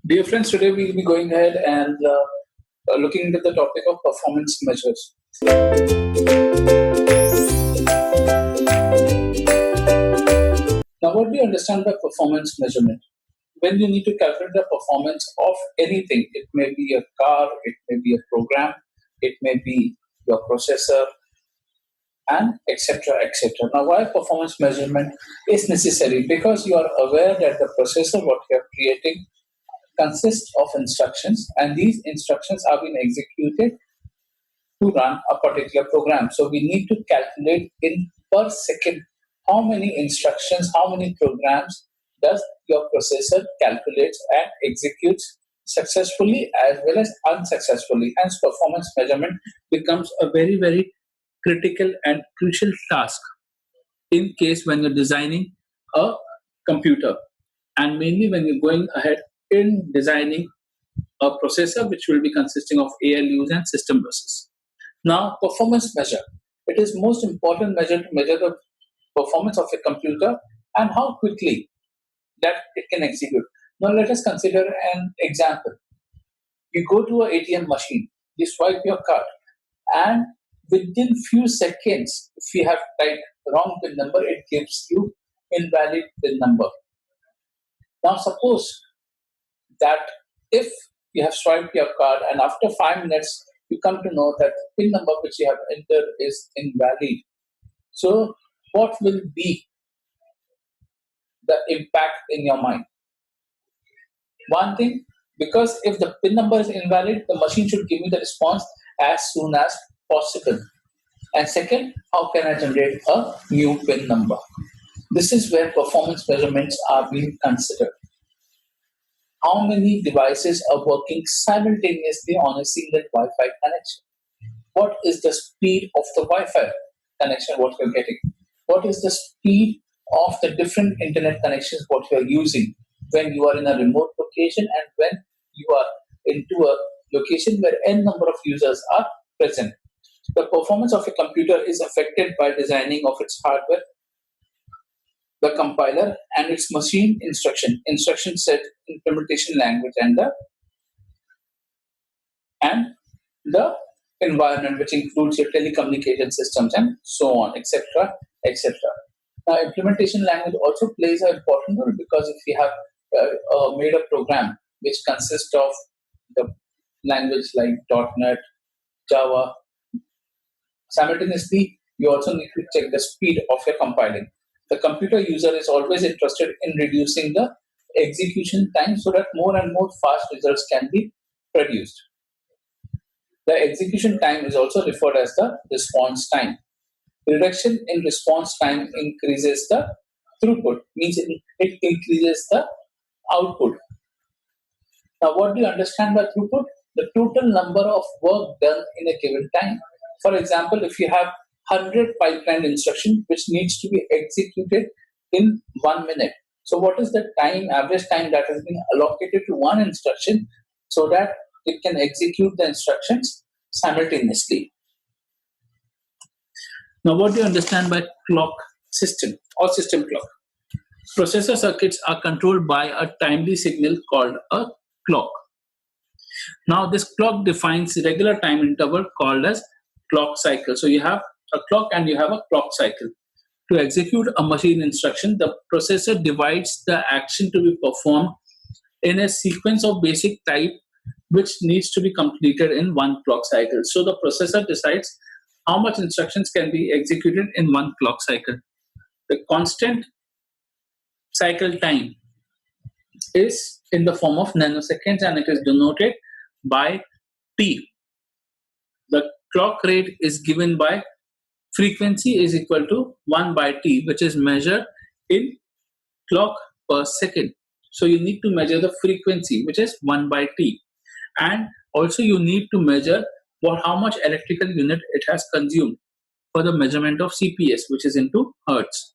Dear friends, today we'll be going ahead and looking into the topic of performance measures. Now, what do you understand by performance measurement? When you need to calculate the performance of anything, it may be a car, it may be a program, it may be your processor, and etc. etc. Now, why performance measurement is necessary? Because you are aware that the processor, what you are creating, consists of instructions, and these instructions are being executed to run a particular program. So we need to calculate in per second how many instructions, how many programs does your processor calculates and executes successfully as well as unsuccessfully. Hence, performance measurement becomes a very, very critical and crucial task in case when you're designing a computer, and mainly when you're going ahead in designing a processor which will be consisting of ALUs and system buses. Now, performance measure. It is most important measure to measure the performance of a computer and how quickly that it can execute. Now, let us consider an example. You go to an ATM machine, you swipe your card, and within few seconds, if you have typed wrong PIN number, it gives you invalid PIN number. Now, suppose that if you have swiped your card and after 5 minutes you come to know that the PIN number which you have entered is invalid. So what will be the impact in your mind? One thing, because if the PIN number is invalid, the machine should give me the response as soon as possible. And second, how can I generate a new PIN number? This is where performance measurements are being considered. How many devices are working simultaneously on a single Wi-Fi connection? What is the speed of the Wi-Fi connection what you're getting? What is the speed of the different internet connections what you're using when you are in a remote location and when you are into a location where n number of users are present? The performance of a computer is affected by designing of its hardware, the compiler, and its machine instruction set, implementation language, and the environment, which includes your telecommunication systems and so on, etc., etc. Now, implementation language also plays an important role, because if you have made a program which consists of the language like .NET, Java, simultaneously you also need to check the speed of your compiling. The computer user is always interested in reducing the execution time so that more and more fast results can be produced. The execution time is also referred as the response time. Reduction in response time increases the throughput, means it increases the output. Now, what do you understand by throughput? The total number of work done in a given time. For example, if you have 100 pipeline instructions which needs to be executed in 1 minute. So what is the time, average time that has been allocated to one instruction so that it can execute the instructions simultaneously? Now, what do you understand by clock system or system clock? Processor circuits are controlled by a timely signal called a clock. Now, this clock defines a regular time interval called as clock cycle. So you have a clock and you have a clock cycle. To execute a machine instruction, the processor divides the action to be performed in a sequence of basic type which needs to be completed in one clock cycle. So the processor decides how much instructions can be executed in one clock cycle. The constant cycle time is in the form of nanoseconds and it is denoted by T. The clock rate is given by frequency is equal to 1 by T, which is measured in clock per second. So you need to measure the frequency, which is 1 by T. And also you need to measure how much electrical unit it has consumed for the measurement of CPS, which is into Hertz.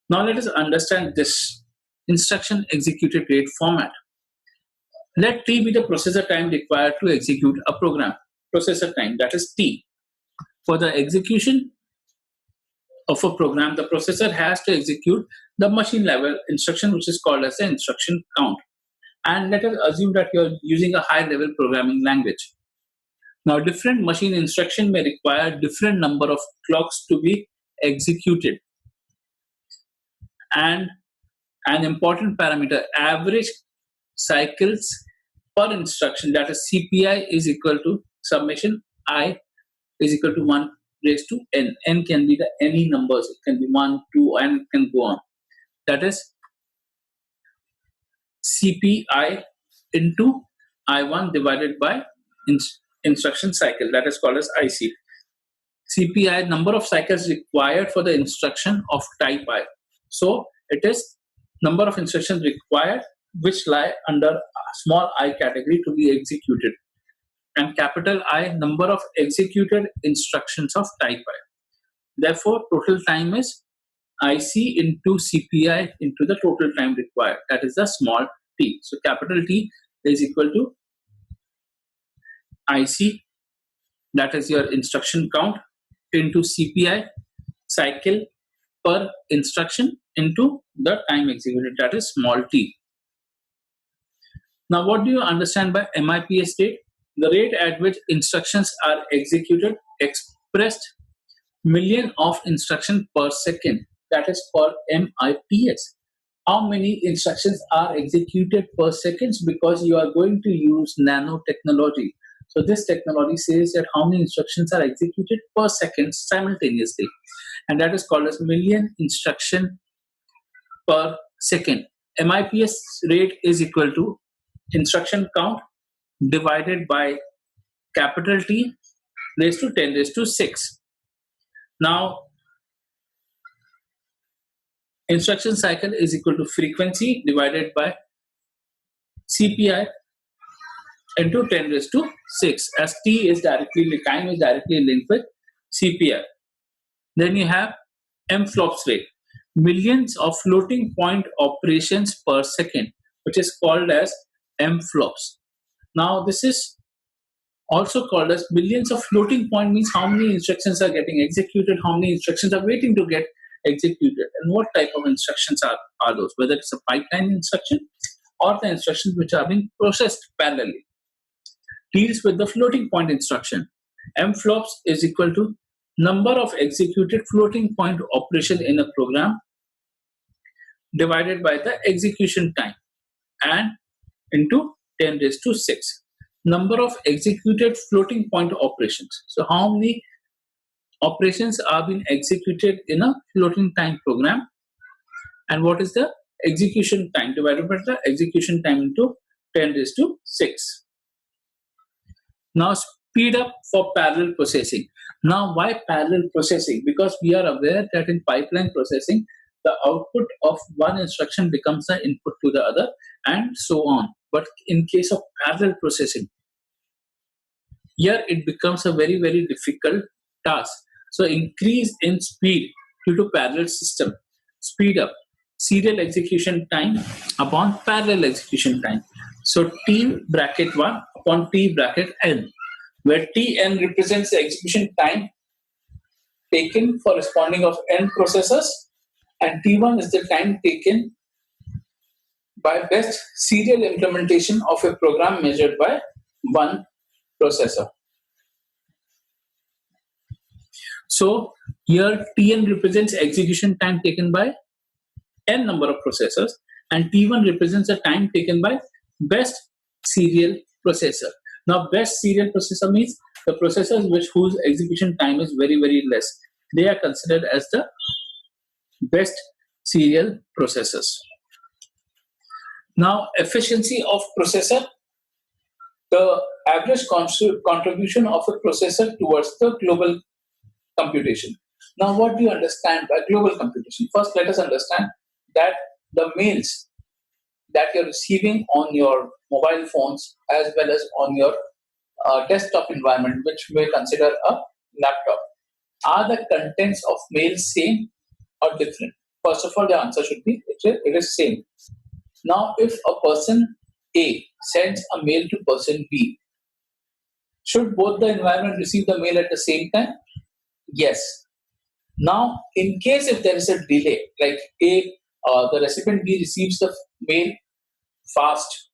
Now let us understand this instruction executed rate format. Let T be the processor time required to execute a program. Processor time, that is T. For the execution of a program, the processor has to execute the machine level instruction, which is called as the instruction count. And let us assume that you're using a high level programming language. Now, different machine instruction may require different number of clocks to be executed. And an important parameter, average cycles per instruction, that is CPI, is equal to summation I is equal to 1 raised to n. N can be the any numbers. It can be 1, 2, and it can go on. That is CPI into I1 divided by instruction cycle, that is called as IC. CPI, number of cycles required for the instruction of type I. So it is number of instructions required which lie under small I category to be executed, and capital I, number of executed instructions of type I. Therefore, total time is IC into CPI into the total time required, that is the small t. So capital T is equal to IC, that is your instruction count, into CPI, cycle per instruction, into the time executed, that is small t. Now, what do you understand by MIPS rate? The rate at which instructions are executed, expressed million of instructions per second, that is called MIPS. How many instructions are executed per second? Because you are going to use nanotechnology. So this technology says that how many instructions are executed per second simultaneously, and that is called as million instruction per second. MIPS rate is equal to instruction count divided by capital T raised to 10 raised to 6. Now, instruction cycle is equal to frequency divided by CPI into 10 raised to 6, as T is directly, time is directly linked with CPI. Then you have MFLOPS rate, millions of floating point operations per second, which is called as MFLOPS. Now, this is also called as millions of floating point, means how many instructions are getting executed, how many instructions are waiting to get executed, and what type of instructions are those, whether it's a pipeline instruction or the instructions which are being processed parallelly. Deals with the floating point instruction. MFLOPS is equal to number of executed floating point operation in a program divided by the execution time and into 10 raised to 6. Number of executed floating point operations. So how many operations are being executed in a floating time program, and what is the execution time divided by the execution time into 10 raised to 6. Now, speed up for parallel processing. Now, why parallel processing? Because we are aware that in pipeline processing, the output of one instruction becomes the input to the other, and so on. But in case of parallel processing, here it becomes a very, very difficult task. So, increase in speed due to parallel system. Speed up serial execution time upon parallel execution time. So, T bracket 1 upon T bracket n, where Tn represents the execution time taken for responding of n processors, and T1 is the time taken by best serial implementation of a program measured by one processor. So here Tn represents execution time taken by n number of processors, and T1 represents the time taken by best serial processor. Now, best serial processor means the processors whose execution time is very, very less. They are considered as the best serial processors. Now, efficiency of processor, the average contribution of a processor towards the global computation. Now, what do you understand by global computation? First, let us understand that the mails that you're receiving on your mobile phones as well as on your desktop environment, which we may consider a laptop, are the contents of mails same or different? First of all, the answer should be it is same. Now, if a person A sends a mail to person B, should both the environment receive the mail at the same time? Yes. Now, in case if there is a delay, like the recipient B receives the mail fast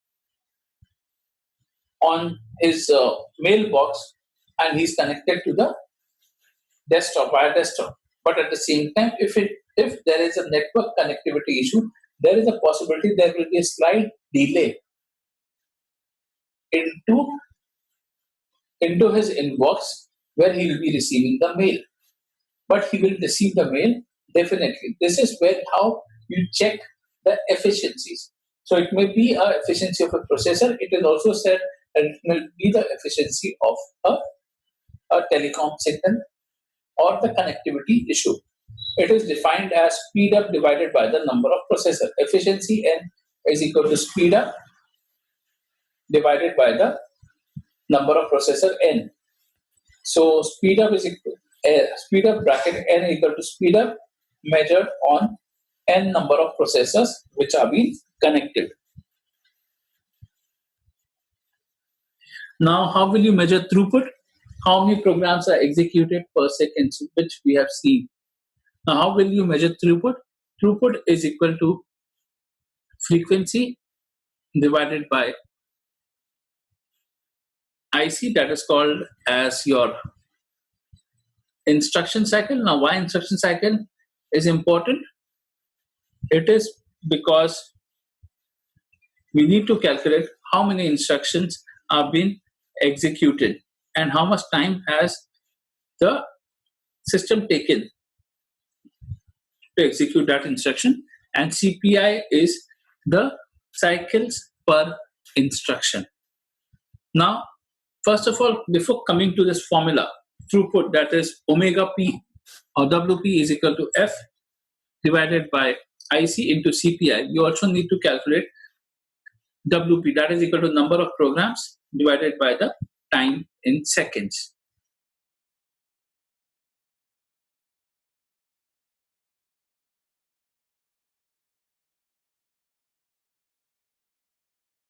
on his mailbox, and he's connected to the desktop via desktop. But at the same time, if there is a network connectivity issue, there is a possibility there will be a slight delay into his inbox where he will be receiving the mail. But he will receive the mail definitely. This is where how you check the efficiencies. So it may be a efficiency of a processor. It is also said that it may be the efficiency of a telecom signal or the connectivity issue. It is defined as speed up divided by the number of processor. Efficiency N is equal to speed up divided by the number of processor N. So speed up is equal speed up bracket N equal to speed up measured on N number of processors which are being connected. Now, how will you measure throughput? How many programs are executed per second, which we have seen. Now, how will you measure throughput? Throughput is equal to frequency divided by IC, that is called as your instruction cycle. Now, why instruction cycle is important? It is because we need to calculate how many instructions are being executed and how much time has the system taken to execute that instruction. And CPI is the cycles per instruction. Now, first of all, before coming to this formula, throughput, that is omega P or WP is equal to F divided by IC into CPI. You also need to calculate WP, that is equal to number of programs divided by the time in seconds.